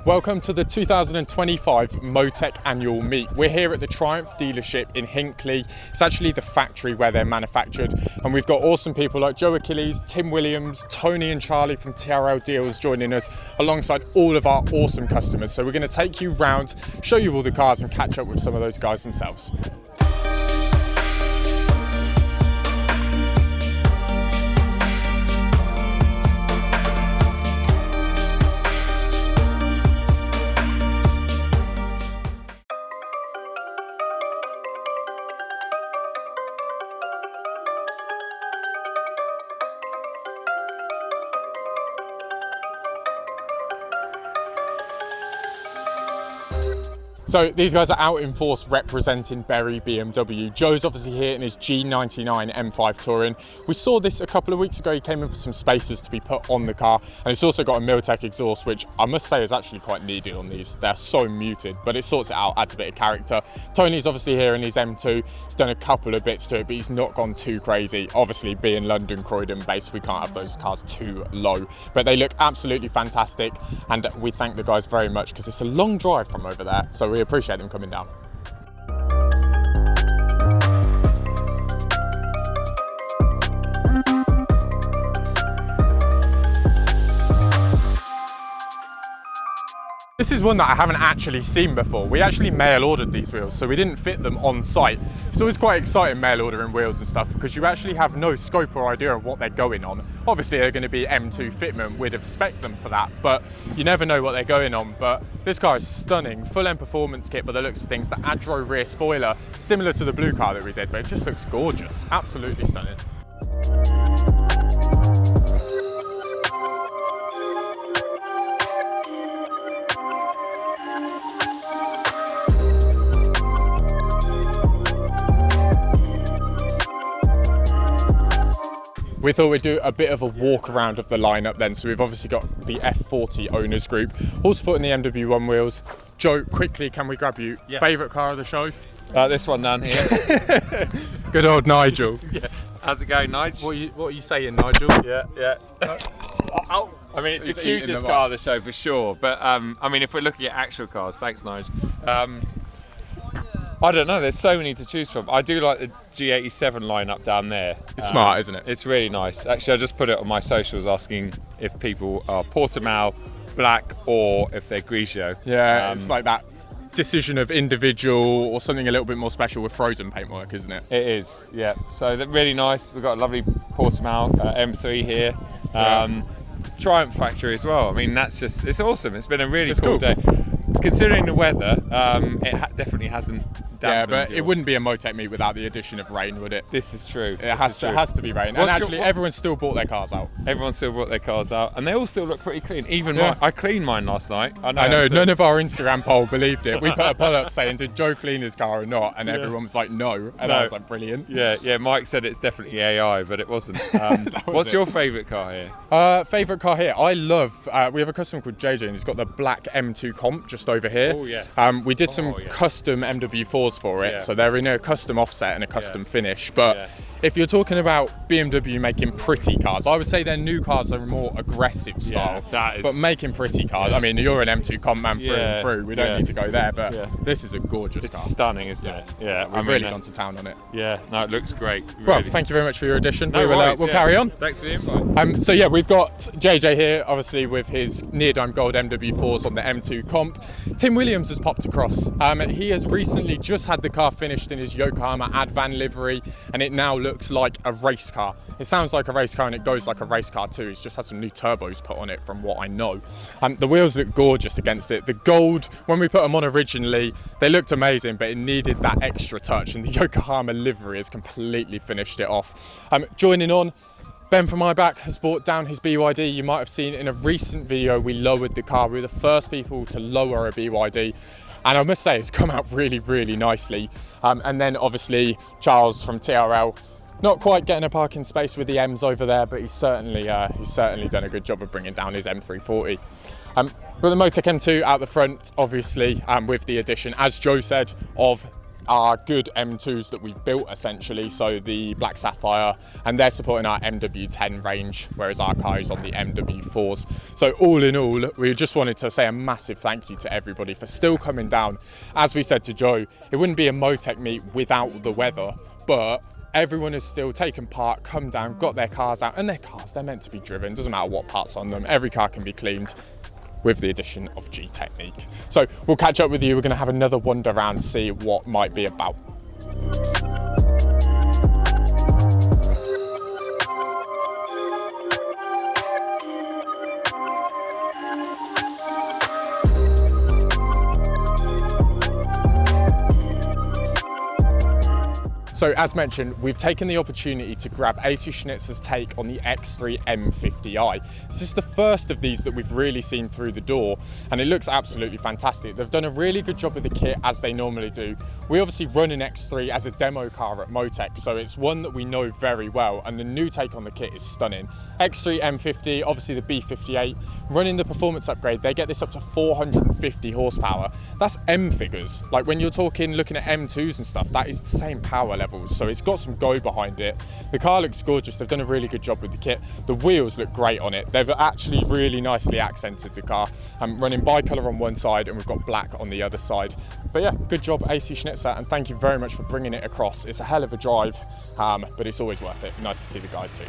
Welcome to the 2025 Motech annual meet. We're here at the Triumph dealership in Hinckley. It's actually the factory where they're manufactured, and we've got awesome people like Joe Achilles, Tim Williams, Tony and Charlie from TRL Deals joining us alongside all of our awesome customers. So we're going to take you round, show you all the cars and catch up with some of those guys themselves. So these guys are out in force representing Berry BMW. Joe's obviously here in his G99 M5 Touring. We saw this a couple of weeks ago. He came in for some spacers to be put on the car, and it's also got a Motech exhaust, which I must say is actually quite needed on these. They're so muted, but it sorts it out, adds a bit of character. Tony's obviously here in his M2. He's done a couple of bits to it, but he's not gone too crazy. Obviously, being London Croydon based, we can't have those cars too low, but they look absolutely fantastic, and we thank the guys very much because it's a long drive from over there, so we appreciate them coming down. This is one that I haven't actually seen before. We actually mail ordered these wheels, so we didn't fit them on site. It's always quite exciting mail ordering wheels and stuff because you actually have no scope or idea of what they're going on. Obviously they're going to be M2 fitment, we'd have spec'd them for that, but you never know what they're going on. But this car is stunning, full end performance kit by the looks of things. The Adro rear spoiler, similar to the blue car that we did, but it just looks gorgeous, absolutely stunning. We thought we'd do a bit of a walk around of the lineup then. So we've obviously got the F40 owners group, all supporting the MW1 wheels. Joe, quickly, can we grab you? Yes. Favourite car of the show? This one down here. Good old Nigel. Yeah. How's it going, Nigel? What are you saying, Nigel? Yeah. Oh. I mean, it's the cutest car of the show for sure. But I mean, if we're looking at actual cars, thanks, Nigel. I don't know, there's so many to choose from. I do like the G87 lineup down there. It's smart, isn't it? It's really nice. Actually, I just put it on my socials asking if people are Portimao, black, or if they're Grigio. Yeah, it's like that decision of individual or something a little bit more special with frozen paintwork, isn't it? It is, yeah. So they're really nice. We've got a lovely Portimao M3 here. Triumph factory as well. I mean, it's awesome. It's been a really cool day. Considering the weather, it definitely hasn't dampened. Yeah, but it wouldn't be a Motech meet without the addition of rain, would it? This is true. It has to be rain. And actually, everyone's still brought their cars out. Everyone's still brought their cars out, and they all still look pretty clean. Even mine. I cleaned mine last night. I know none of our Instagram poll believed it. We put a poll up saying, did Joe clean his car or not? And everyone was like, no. And I was like, brilliant. Yeah. Mike said it's definitely AI, but it wasn't. What's your favourite car here? Favourite car here? I love, we have a customer called JJ, and he's got the black M2 comp just over here. Oh, yeah. We did some custom MW4s for it, so they're in a custom offset and a custom finish. But if you're talking about BMW making pretty cars, I would say their new cars are a more aggressive style. But making pretty cars, I mean, you're an M2 comp man through and through. We don't need to go there, but this is a gorgeous car. It's stunning, isn't it? Yeah, we've really gone to town on it. Yeah, no, it looks great. Well, thank you very much for your addition. We'll carry on. Thanks for the invite. So yeah, we've got JJ here, obviously with his Neodyme Gold MW4s on the M2 comp. Tim Williams has popped across. He has recently just had the car finished in his Yokohama Advan livery, and it now looks like a race car. It sounds like a race car and it goes like a race car too. He's just had some new turbos put on it from what I know. The wheels look gorgeous against it. The gold, when we put them on originally, they looked amazing, but it needed that extra touch, and the Yokohama livery has completely finished it off. Joining on, Ben from iBack has brought down his BYD. You might have seen in a recent video we lowered the car. We were the first people to lower a BYD, and I must say it's come out really, really nicely. And then obviously Charles from TRL, not quite getting a parking space with the M's over there, but he's certainly done a good job of bringing down his M340. But the Motech M2 out the front, obviously, with the addition, as Joe said, of our good M2s that we've built essentially, so the Black Sapphire, and they're supporting our MW10 range, whereas our car is on the MW4s. So all in all, we just wanted to say a massive thank you to everybody for still coming down. As we said to Joe, it wouldn't be a Motech meet without the weather, but everyone has still taken part, come down, got their cars out, and their cars, they're meant to be driven, doesn't matter what parts on them, every car can be cleaned with the addition of G Technique. So we'll catch up with you, we're going to have another wander around, see what might be about. So as mentioned, we've taken the opportunity to grab AC Schnitzer's take on the X3 M50i. This is the first of these that we've really seen through the door, and it looks absolutely fantastic. They've done a really good job with the kit, as they normally do. We obviously run an X3 as a demo car at Motech, so it's one that we know very well, and the new take on the kit is stunning. X3 M50, obviously the B58, running the performance upgrade, they get this up to 450 horsepower. That's M figures. Like when you're looking at M2s and stuff, that is the same power level. So it's got some go behind it. The car looks gorgeous. They've done a really good job with the kit. The wheels look great on it. They've actually really nicely accented the car. I'm running bi-colour on one side and we've got black on the other side. But yeah, good job AC Schnitzer, and thank you very much for bringing it across. It's a hell of a drive, but it's always worth it. Nice to see the guys too.